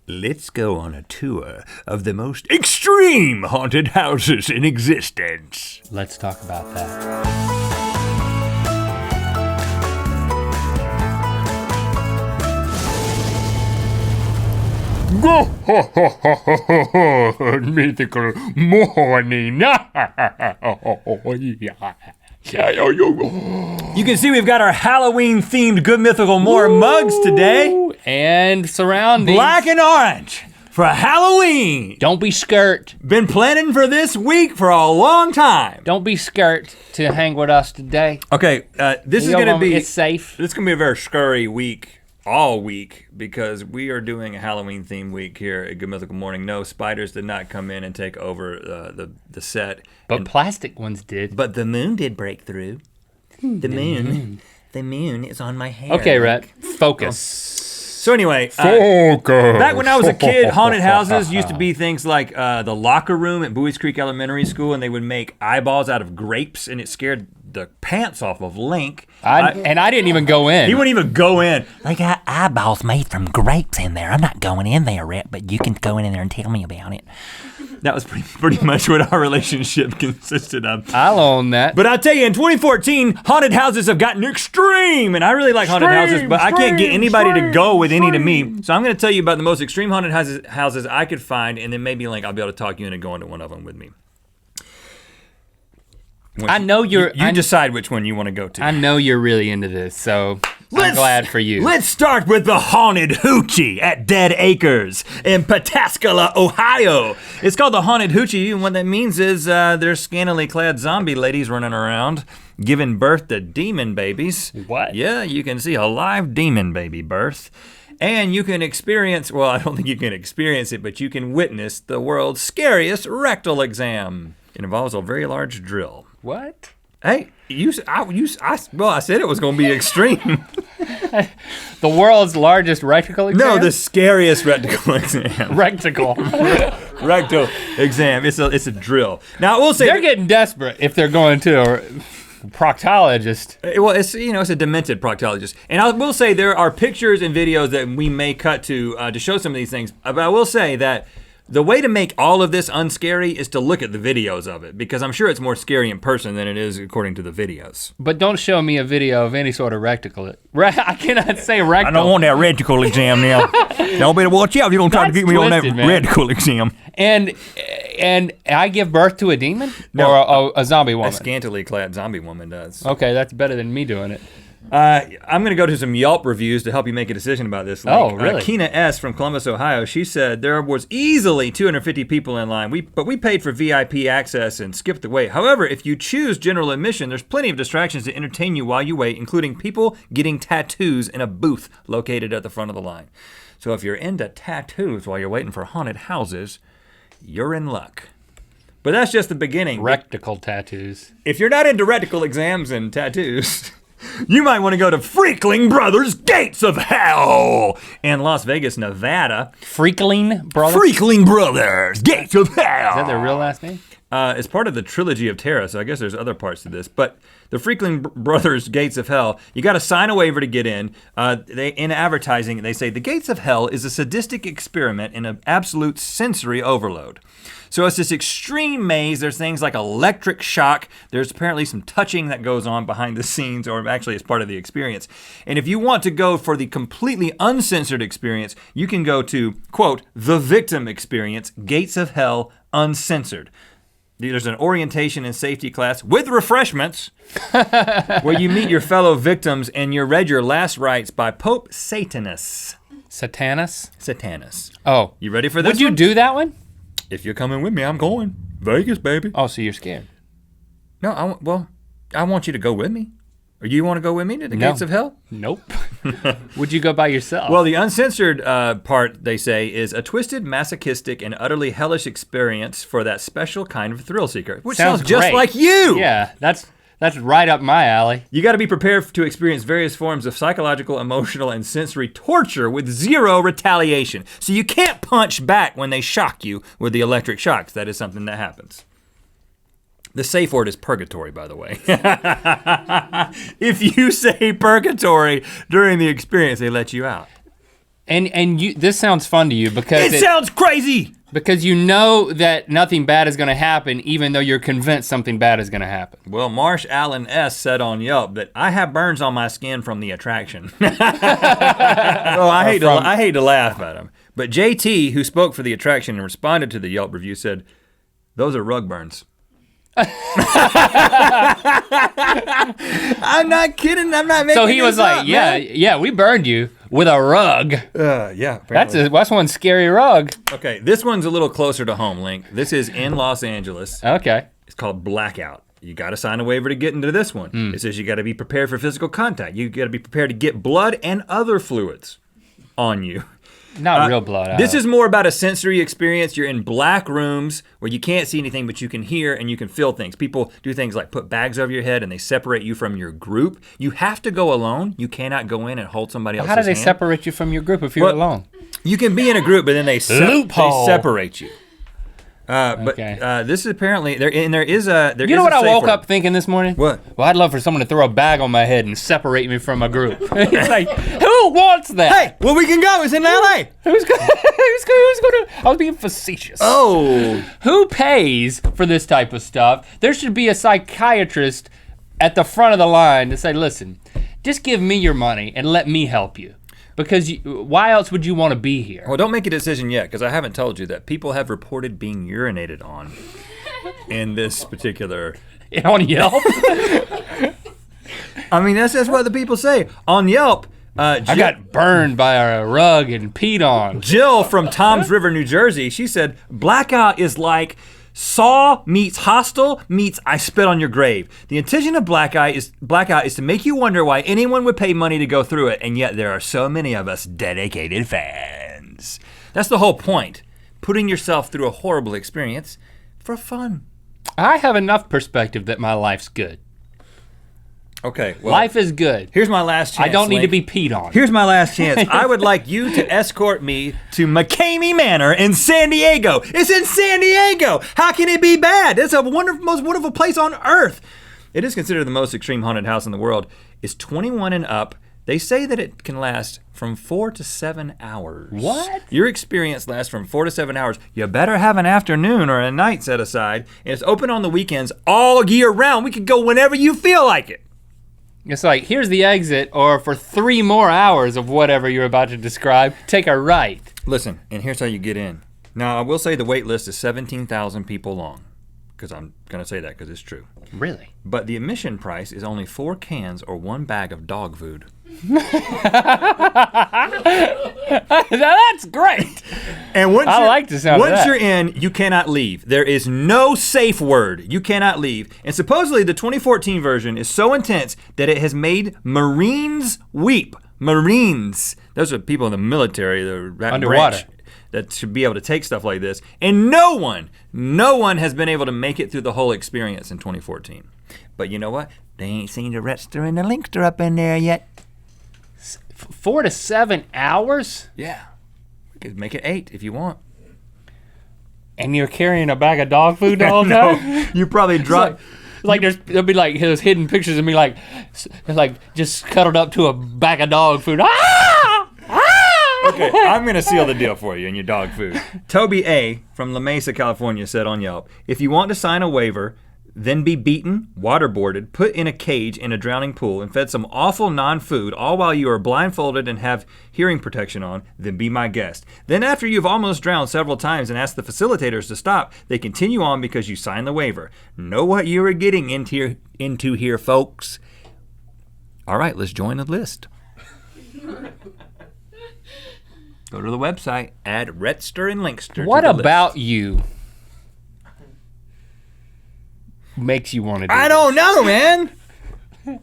Let's go on a tour of the most extreme haunted houses in existence. Let's talk about that. Mythical Morning. You can see we've got our Halloween-themed Good Mythical More mugs today. And surroundings. Black and orange for Halloween. Don't be scared. Been planning for this week for a long time. Don't be scared to hang with us today. Okay, this is gonna be. It's safe. This is gonna be a very scary week, all week, because we are doing a Halloween-themed week here at Good Mythical Morning. No, spiders did not come in and take over the set. But plastic ones did. But the moon did break through. The moon is on my hair. Okay, Rhett, focus. So anyway, back when I was a kid, haunted houses used to be things like the locker room at Buies Creek Elementary School, and they would make eyeballs out of grapes, and it scared the pants off of Link. I didn't even go in. He wouldn't even go in. They got eyeballs made from grapes in there. I'm not going in there, Rhett, but you can go in there and tell me about it. That was pretty much what our relationship consisted of. I'll own that. But I'll tell you, in 2014, haunted houses have gotten extreme, and I really like haunted houses, but I can't get anybody to go with any to me. So I'm gonna tell you about the most extreme haunted houses I could find, and then maybe Link, I'll be able to talk you into going to one of them with me. I know you're. You decide which one you want to go to. I know you're really into this, so I'm glad for you. Let's start with the haunted Hoochie at Dead Acres in Pataskala, Ohio. It's called the haunted Hoochie, and what that means is there's scantily clad zombie ladies running around giving birth to demon babies. What? Yeah, you can see a live demon baby birth. And you can experience, well, I don't think you can experience it, but you can witness the world's scariest rectal exam. It involves a very large drill. What? Hey, I said it was gonna be extreme. The world's largest rectal exam? No, the scariest rectal exam. Rectal. Rectal exam, it's a drill. Now I will say- They're getting desperate if they're going to a proctologist. Well, it's a demented proctologist. And I will say there are pictures and videos that we may cut to show some of these things, but I will say that the way to make all of this unscary is to look at the videos of it, because I'm sure it's more scary in person than it is according to the videos. But don't show me a video of any sort of rectal. I cannot say rectal. I don't want that reticle exam now. Y'all better watch out if you're gonna try to get me on that reticle exam. And I give birth to a demon? No, or a zombie woman? A scantily clad zombie woman does. Okay, that's better than me doing it. I'm gonna go to some Yelp reviews to help you make a decision about this. Link. Oh, really? Kina S. from Columbus, Ohio, she said there was easily 250 people in line, but we paid for VIP access and skipped the wait. However, if you choose general admission, there's plenty of distractions to entertain you while you wait, including people getting tattoos in a booth located at the front of the line. So if you're into tattoos while you're waiting for haunted houses, you're in luck. But that's just the beginning. Rectal tattoos. If you're not into rectal exams and tattoos, you might want to go to Freakling Brothers Gates of Hell in Las Vegas, Nevada. Freakling Brothers? Freakling Brothers Gates of Hell. Is that their real last name? It's part of the trilogy of Terror, so I guess there's other parts to this. But the Freakling Brothers Gates of Hell, you got to sign a waiver to get in. In advertising, they say the Gates of Hell is a sadistic experiment in an absolute sensory overload. So it's this extreme maze. There's things like electric shock. There's apparently some touching that goes on behind the scenes, or actually as part of the experience. And if you want to go for the completely uncensored experience, you can go to, quote, The Victim Experience, Gates of Hell Uncensored. There's an orientation and safety class with refreshments where you meet your fellow victims and you're read your last rites by Pope Satanus. Satanus? Oh. You ready for this? Would you do that one? If you're coming with me, I'm going. Vegas, baby. Oh, so you're scared? No, I want you to go with me. Or you want to go with me to the Gates of Hell? Nope. Would you go by yourself? Well, the uncensored part, they say, is a twisted, masochistic, and utterly hellish experience for that special kind of thrill seeker. Which sounds just like you! Yeah, that's right up my alley. You gotta be prepared to experience various forms of psychological, emotional, and sensory torture with zero retaliation. So you can't punch back when they shock you with the electric shocks. That is something that happens. The safe word is purgatory, by the way. If you say purgatory during the experience, they let you out. And you, this sounds fun to you because It sounds crazy. because you know that nothing bad is gonna happen, even though you're convinced something bad is gonna happen. Well, Marsh Allen S. said on Yelp that I have burns on my skin from the attraction. Oh, I hate to laugh at him. But JT, who spoke for the attraction and responded to the Yelp review, said, "Those are rug burns." I'm not kidding. I'm not making So he was this like, up, "Yeah, man." yeah, we burned you with a rug. Yeah. Apparently. That's one scary rug." Okay, this one's a little closer to home, Link. This is in Los Angeles. Okay. It's called Blackout. You gotta sign a waiver to get into this one. It says you gotta be prepared for physical contact. You gotta be prepared to get blood and other fluids on you. Not real blood. This is more about a sensory experience. You're in black rooms where you can't see anything, but you can hear and you can feel things. People do things like put bags over your head and they separate you from your group. You have to go alone. You cannot go in and hold somebody else's How do they hand. separate you from your group if you're Well, alone? You can be in a group, but then they Loophole. separate you. Okay. But this is apparently there is a there You know is what a I safe woke word. up thinking this morning? What? Well, I'd love for someone to throw a bag on my head and separate me from a group. It's like, who wants that? Hey, well we can go. It's in LA. Who's gonna? I was being facetious. Oh. Who pays for this type of stuff? There should be a psychiatrist at the front of the line to say, listen, just give me your money and let me help you. Because why else would you want to be here? Well, don't make a decision yet, because I haven't told you that people have reported being urinated on in this particular. On Yelp? I mean, that's what the people say on Yelp. I got burned by a rug and peed on. Jill from Toms River, New Jersey. She said, "Blackout is like Saw meets Hostel meets I Spit on Your Grave. The intention of Blackout is to make you wonder why anyone would pay money to go through it, and yet there are so many of us dedicated fans. That's the whole point. Putting yourself through a horrible experience for fun." I have enough perspective that my life's good. Okay, well, Life is good. here's my last chance. I don't need to Link. be peed on. Here's my last chance. I would like you to escort me to McKamey Manor in San Diego. It's in San Diego. How can it be bad? It's a most wonderful place on earth. It is considered the most extreme haunted house in the world. It's 21 and up. They say that it can last from 4 to 7 hours. What? Your experience lasts from 4 to 7 hours. You better have an afternoon or a night set aside. And it's open on the weekends all year round. We could go whenever you feel like it. It's like, here's the exit, or for 3 more hours of whatever you're about to describe, take a right. Listen, and here's how you get in. Now, I will say the wait list is 17,000 people long, because I'm going to say that because it's true. Really? But the admission price is only 4 cans or 1 bag of dog food. That's great. And once I like the sound of once that. you're in, you cannot leave. There is no safe word. You cannot leave. And supposedly the 2014 version is so intense that it has made Marines weep. Marines. Those are people in the military, the Underwater. branch that should be able to take stuff like this. And no one has been able to make it through the whole experience in 2014. But you know what? They ain't seen the Rhettster and the Linkster up in there yet. 4 to 7 hours? Yeah. We could make it 8 if you want. And you're carrying a bag of dog food the whole time? You probably drop. Like there'll be like those hidden pictures of me like just cuddled up to a bag of dog food. Ah! Ah! Okay, I'm gonna seal the deal for you and your dog food. Toby A. from La Mesa, California said on Yelp, "If you want to sign a waiver, then be beaten, waterboarded, put in a cage in a drowning pool, and fed some awful non-food, all while you are blindfolded and have hearing protection on, then be my guest. Then after you've almost drowned several times and asked the facilitators to stop, they continue on because you signed the waiver. Know what you are getting into here, folks." All right, let's join the list. Go to the website, add Rhettster and Linkster What to the list. about you makes you want to do I don't know, man. this?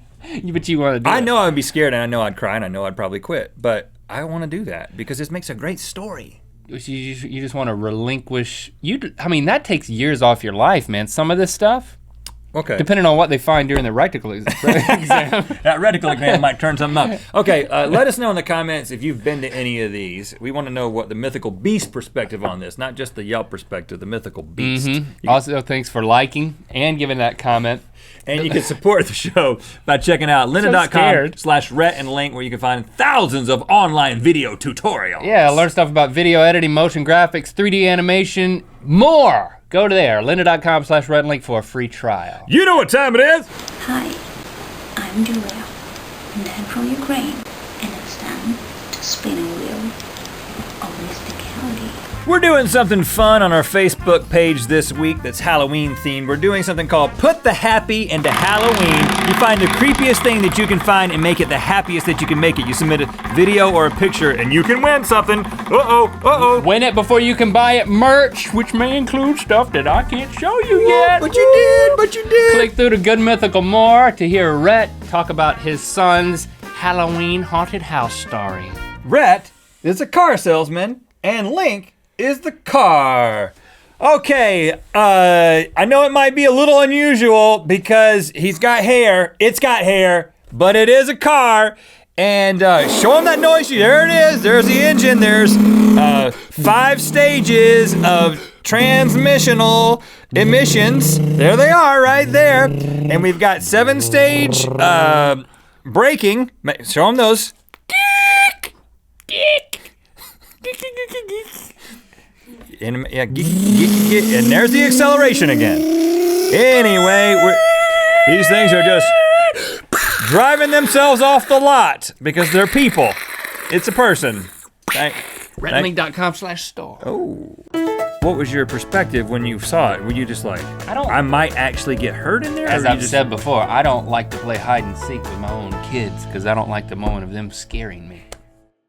But you want to do I it. know I would be scared, and I know I'd cry, and I know I'd probably quit. But I want to do that because this makes a great story. You just want to relinquish. I mean, that takes years off your life, man. Some of this stuff. Okay. Depending on what they find during the reticle exam. That reticle exam might turn something up. Okay, let us know in the comments if you've been to any of these. We want to know what the Mythical Beast perspective on this, not just the Yelp perspective, the Mythical Beast. Also, thanks for liking and giving that comment. And you can support the show by checking out lynda.com/RhettandLink, where you can find thousands of online video tutorials. Yeah, learn stuff about video editing, motion graphics, 3D animation, more. Go to there, lynda.com/RhettandLink for a free trial. You know what time it is? Hi, I'm Durrell, a man from Ukraine, and it's time to spinning wheel of mysticality. We're doing something fun on our Facebook page this week that's Halloween themed. We're doing something called Put the Happy into Halloween. You find the creepiest thing that you can find and make it the happiest that you can make it. You submit a video or a picture and you can win something. Uh-oh. Win it before you can buy it. Merch, which may include stuff that I can't show you yet. But you did. Click through to Good Mythical More to hear Rhett talk about his son's Halloween haunted house story. Rhett is a car salesman and Link is the car. Okay, I know it might be a little unusual because he's got hair, it's got hair, but it is a car. And show him that noise sheet. There it is. There's the engine. There's 5 stages of transmissional emissions. There they are right there. And we've got 7-stage braking. Show him those. And there's the acceleration again. Anyway, these things are just driving themselves off the lot because they're people. It's a person. RhettandLink.com/store. Oh. What was your perspective when you saw it? Were you just like, I might actually get hurt in there? As I've said before, I don't like to play hide and seek with my own kids because I don't like the moment of them scaring me.